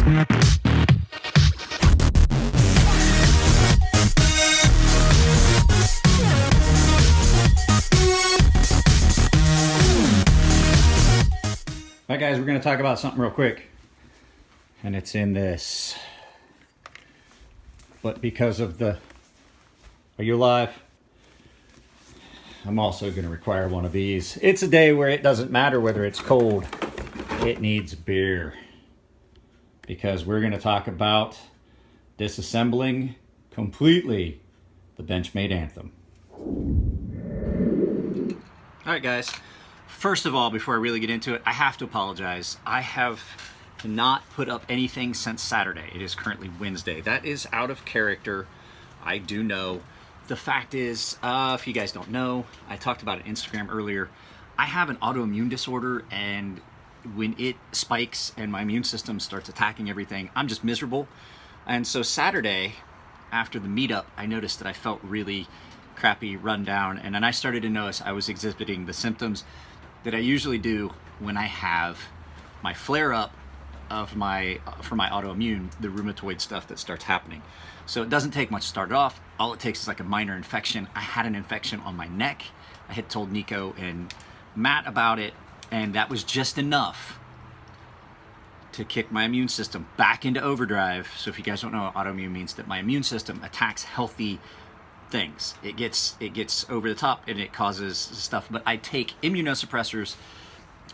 All right, guys, we're going to talk about something real quick, and it's in this. But because of the... Are you alive? I'm also going to require one of these. It's a day where it doesn't matter whether it's cold. It needs beer. Because we're going to talk about disassembling completely the Benchmade Anthem. All right, guys. First of all, before I really get into it, I have to apologize. I have not put up anything since Saturday. It is currently Wednesday. That is out of character. I do know. The fact is, if you guys don't know, I talked about it on Instagram earlier. I have an autoimmune disorder, and when it spikes and my immune system starts attacking everything, I'm just miserable. And so Saturday, after the meetup, I noticed that I felt really crappy, run down, and then I started to notice I was exhibiting the symptoms that I usually do when I have my flare-up of for my autoimmune, the rheumatoid stuff that starts happening. So it doesn't take much to start it off. All it takes is like a minor infection. I had an infection on my neck. I had told Nico and Matt about it, and that was just enough to kick my immune system back into overdrive. So if you guys don't know what autoimmune means, that my immune system attacks healthy things. It gets over the top and it causes stuff. But I take immunosuppressors,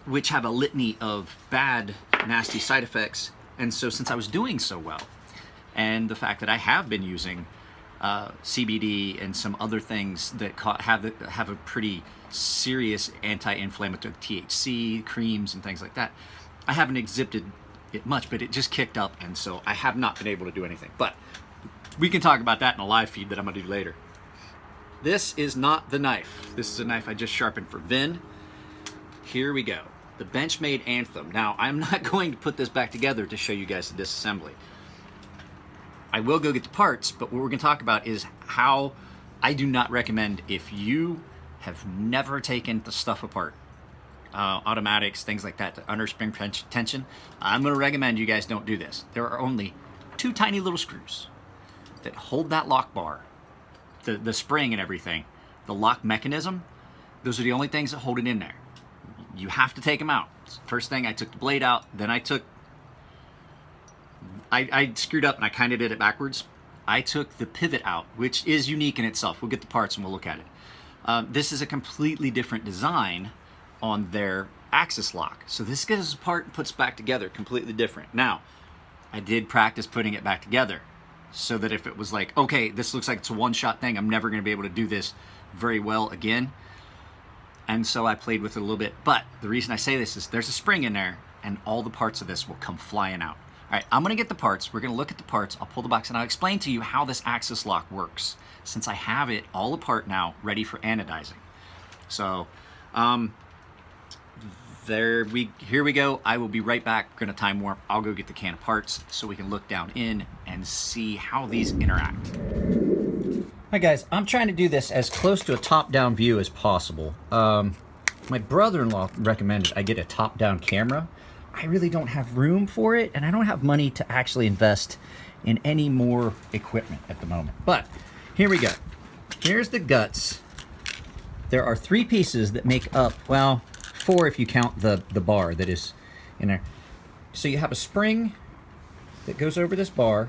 which have a litany of bad, nasty side effects. And so since I was doing so well, and the fact that I have been using CBD and some other things that have a pretty serious anti-inflammatory THC creams and things like that, I haven't exhibited it much, but it just kicked up, and so I have not been able to do anything. But we can talk about that in a live feed that I'm gonna do later. This is not the knife. This is a knife I just sharpened for Vin. Here we go. The Benchmade Anthem. Now, I'm not going to put this back together to show you guys the disassembly. I will go get the parts, but what we're going to talk about is how I do not recommend, if you have never taken the stuff apart, automatics, things like that, the underspring tension, I'm going to recommend you guys don't do this. There are only two tiny little screws that hold that lock bar, the spring and everything, the lock mechanism. Those are the only things that hold it in there. You have to take them out. First thing, I took the blade out, then I screwed up and I kind of did it backwards. I took the pivot out, which is unique in itself. We'll get the parts and we'll look at it. This is a completely different design on their axis lock. So this gets apart and puts back together, completely different. Now, I did practice putting it back together so that if it was like, okay, this looks like it's a one-shot thing, I'm never going to be able to do this very well again. And so I played with it a little bit. But the reason I say this is there's a spring in there and all the parts of this will come flying out. All right, I'm gonna get the parts. We're gonna look at the parts. I'll pull the box and I'll explain to you how this axis lock works, since I have it all apart now, ready for anodizing. So, here we go. I will be right back. We're gonna time warp. I'll go get the can of parts so we can look down in and see how these interact. Hi guys, I'm trying to do this as close to a top-down view as possible. My brother-in-law recommended I get a top-down camera. I really don't have room for it, and I don't have money to actually invest in any more equipment at the moment. But here we go. Here's the guts. There are three pieces that make up, well, four if you count the bar that is in there. So you have a spring that goes over this bar,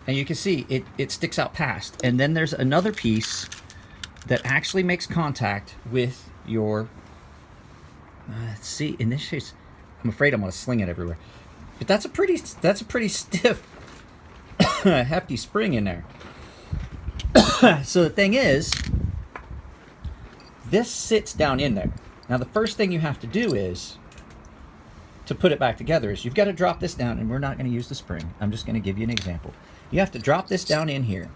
and you can see it sticks out past. And then there's another piece that actually makes contact with your, let's see, in this case, I'm afraid I'm gonna sling it everywhere. But that's a pretty stiff, hefty spring in there. So the thing is, this sits down in there. Now the first thing you have to do is, to put it back together, is you've got to drop this down, and we're not gonna use the spring. I'm just gonna give you an example. You have to drop this down in here,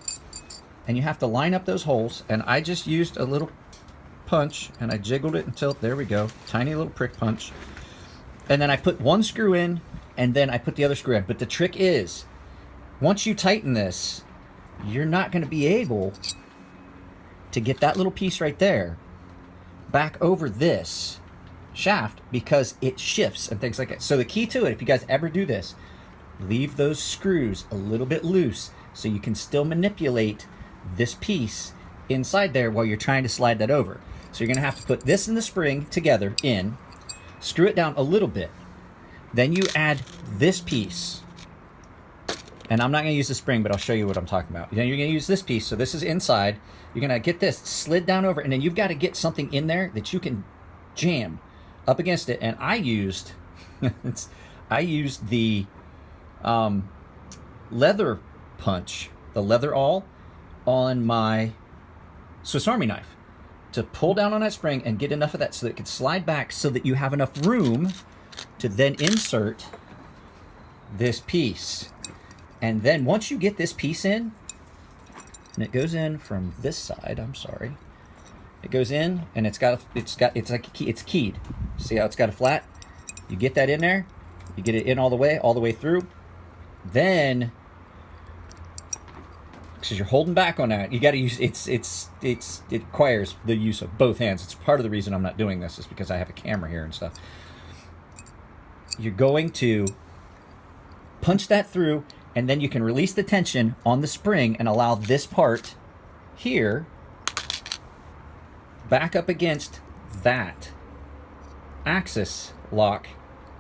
and you have to line up those holes, and I just used a little punch, and I jiggled it until, there we go, tiny little prick punch. And then I put one screw in, and then I put the other screw in. But the trick is, once you tighten this, you're not gonna be able to get that little piece right there back over this shaft because it shifts and things like that. So the key to it, if you guys ever do this, leave those screws a little bit loose so you can still manipulate this piece inside there while you're trying to slide that over. So you're gonna have to put this and the spring together in, screw it down a little bit, then you add this piece. And I'm not gonna use the spring, but I'll show you what I'm talking about. Then you're gonna use this piece, so this is inside. You're gonna get this slid down over, and then you've gotta get something in there that you can jam up against it. And I used, I used the leather punch, the leather awl on my Swiss Army knife to pull down on that spring and get enough of that so that it could slide back so that you have enough room to then insert this piece. And then once you get this piece in, and it goes in from this side, I'm sorry, it goes in and it's keyed. See how it's got a flat? You get that in there, you get it in all the way through. Then, because you're holding back on that, you got to use it requires the use of both hands. It's part of the reason I'm not doing this is because I have a camera here and stuff. You're going to punch that through, and then you can release the tension on the spring and allow this part here back up against that axis lock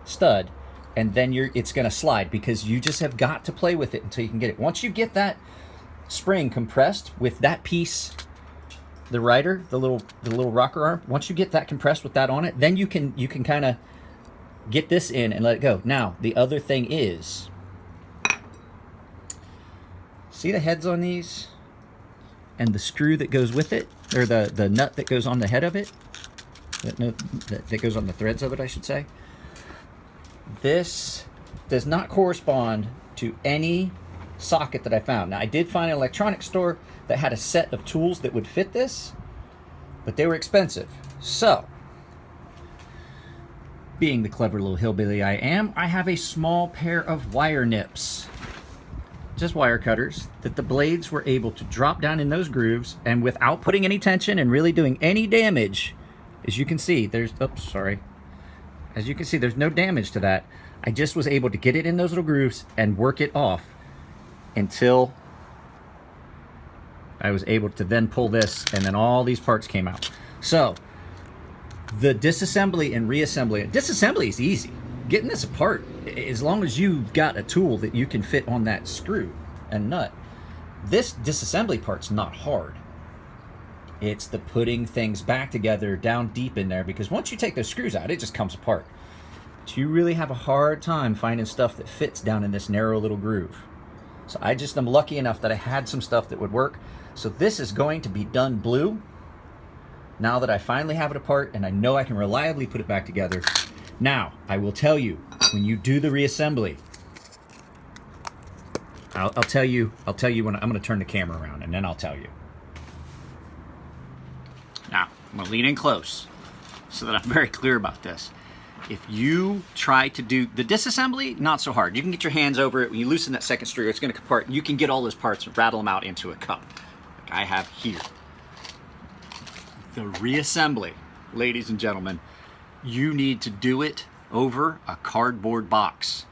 stud, and then it's going to slide because you just have got to play with it until you can get it. Once you get that spring compressed with that piece, the rider, the little rocker arm, once you get that compressed with that on it, then you can kind of get this in and let it go. Now, the other thing is, see the heads on these and the screw that goes with it, or the nut that goes on the head of it, that goes on the threads of it, I should say. This does not correspond to any socket that I found. Now, I did find an electronics store that had a set of tools that would fit this, but they were expensive. So, being the clever little hillbilly I am, I have a small pair of wire nips, just wire cutters, that the blades were able to drop down in those grooves, and without putting any tension and really doing any damage, as you can see, as you can see, there's no damage to that. I just was able to get it in those little grooves and work it off until I was able to then pull this, and then all these parts came out. So, the disassembly and reassembly. Disassembly is easy. Getting this apart, as long as you've got a tool that you can fit on that screw and nut. This disassembly part's not hard. It's the putting things back together down deep in there, because once you take those screws out, it just comes apart. But you really have a hard time finding stuff that fits down in this narrow little groove. So I just am lucky enough that I had some stuff that would work. So this is going to be done blue. Now that I finally have it apart and I know I can reliably put it back together. Now, I will tell you, when you do the reassembly, I'll tell you when I'm going to turn the camera around, and then I'll tell you. Now, I'm going to lean in close so that I'm very clear about this. If you try to do the disassembly, not so hard. You can get your hands over it. When you loosen that second screw, it's going to come apart. You can get all those parts and rattle them out into a cup, like I have here. The reassembly, ladies and gentlemen, you need to do it over a cardboard box.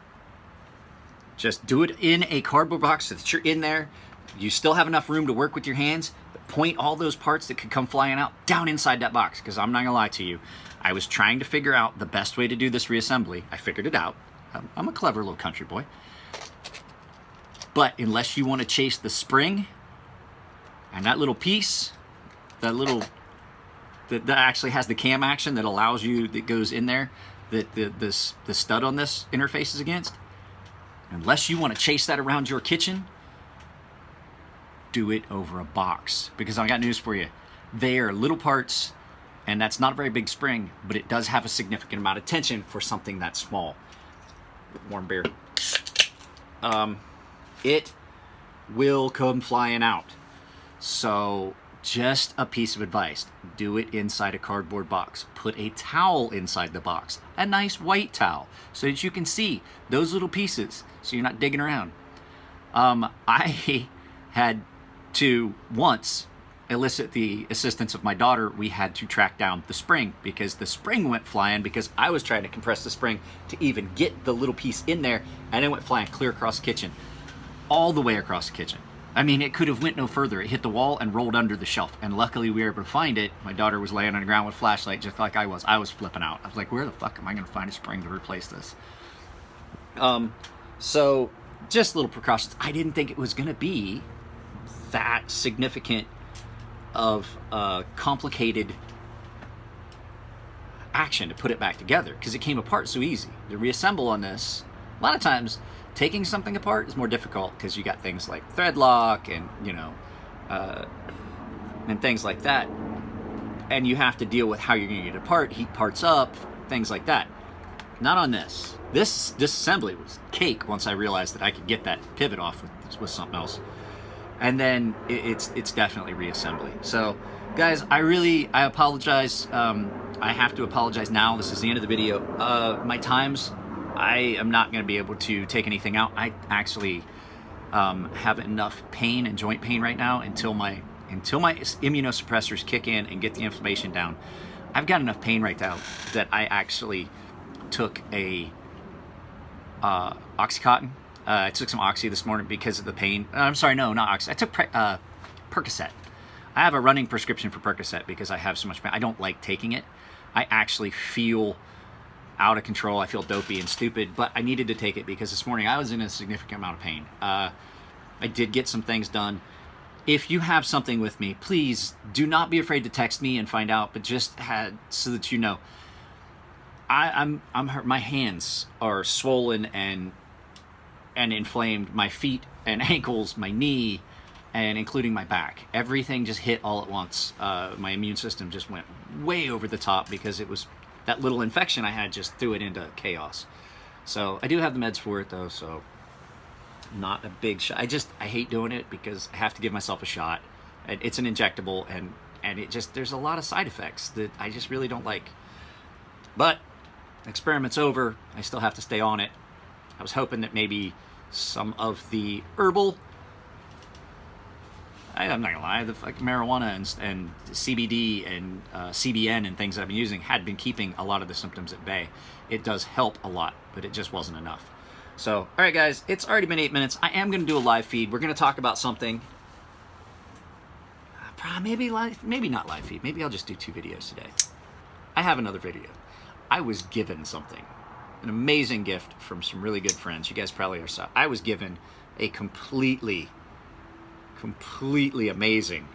Just do it in a cardboard box so that you're in there. You still have enough room to work with your hands, but point all those parts that could come flying out down inside that box, because I'm not gonna lie to you, I was trying to figure out the best way to do this reassembly. I figured it out. I'm a clever little country boy. But unless you want to chase the spring and that little piece, that actually has the cam action that allows you, that goes in there, that the stud on this interfaces against, unless you want to chase that around your kitchen, do it over a box. Because I got news for you. They are little parts, and that's not a very big spring, but it does have a significant amount of tension for something that small. Warm beer. It will come flying out. So just a piece of advice, do it inside a cardboard box. Put a towel inside the box, a nice white towel, so that you can see those little pieces, so you're not digging around. I had to once elicit the assistance of my daughter, we had to track down the spring because the spring went flying because I was trying to compress the spring to even get the little piece in there, and it went flying clear across the kitchen, all the way across the kitchen. I mean, it could have went no further. It hit the wall and rolled under the shelf, and luckily we were able to find it. My daughter was laying on the ground with a flashlight just like I was. I was flipping out. I was like, where the fuck am I going to find a spring to replace this? So just little precautions. I didn't think it was going to be that significant of a complicated action to put it back together because it came apart so easy. To reassemble on this, a lot of times taking something apart is more difficult because you got things like thread lock and, you know, and things like that. And you have to deal with how you're going to get it apart, heat parts up, things like that. Not on this. This disassembly was cake once I realized that I could get that pivot off with something else. And then it's definitely reassembly. So, guys, I apologize. I have to apologize now. This is the end of the video. My times, I am not going to be able to take anything out. I actually have enough pain and joint pain right now until my immunosuppressors kick in and get the inflammation down. I've got enough pain right now that I actually took a Oxycontin. I took some Oxy this morning because of the pain. I'm sorry, no, not Oxy. I took Percocet. I have a running prescription for Percocet because I have so much pain. I don't like taking it. I actually feel out of control. I feel dopey and stupid, but I needed to take it because this morning I was in a significant amount of pain. I did get some things done. If you have something with me, please do not be afraid to text me and find out, but just so that you know. I'm hurt. My hands are swollen and inflamed. My feet and ankles, my knee, and including my back. Everything just hit all at once. My immune system just went way over the top because it was that little infection I had just threw it into chaos. So I do have the meds for it though, so not a big shot. I hate doing it because I have to give myself a shot. It's an injectable and it just, there's a lot of side effects that I just really don't like. But experiment's over. I still have to stay on it. I was hoping that maybe some of the herbal, I'm not gonna lie, the fucking marijuana and CBD and CBN and things I've been using had been keeping a lot of the symptoms at bay. It does help a lot, but it just wasn't enough. So, all right, guys, it's already been 8 minutes. I am gonna do a live feed. We're gonna talk about something. Maybe not live feed. Maybe I'll just do 2 videos today. I have another video. I was given something, an amazing gift from some really good friends. You guys probably are. I was given a completely amazing.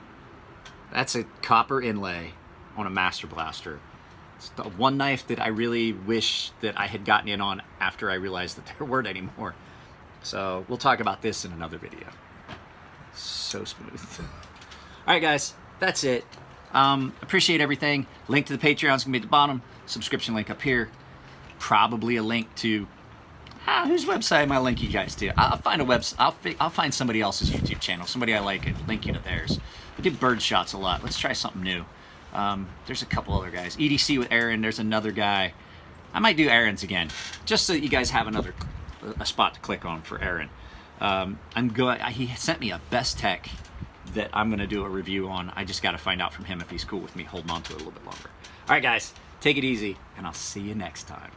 That's a copper inlay on a Master Blaster. It's the one knife that I really wish that I had gotten in on after I realized that there weren't anymore. So we'll talk about this in another video. So smooth. All right, guys, that's it. Appreciate everything. Link to the Patreon is gonna be at the bottom. Subscription link up here. Probably a link to whose website am I link you guys to? I'll find a website. I'll find somebody else's YouTube channel, somebody I like, and link you to theirs. I do bird shots a lot. Let's try something new. There's a couple other guys. EDC with Aaron. There's another guy. I might do Aaron's again, just so that you guys have a spot to click on for Aaron. He sent me a best tech that I'm going to do a review on. I just got to find out from him if he's cool with me holding on to it a little bit longer. All right, guys, take it easy, and I'll see you next time.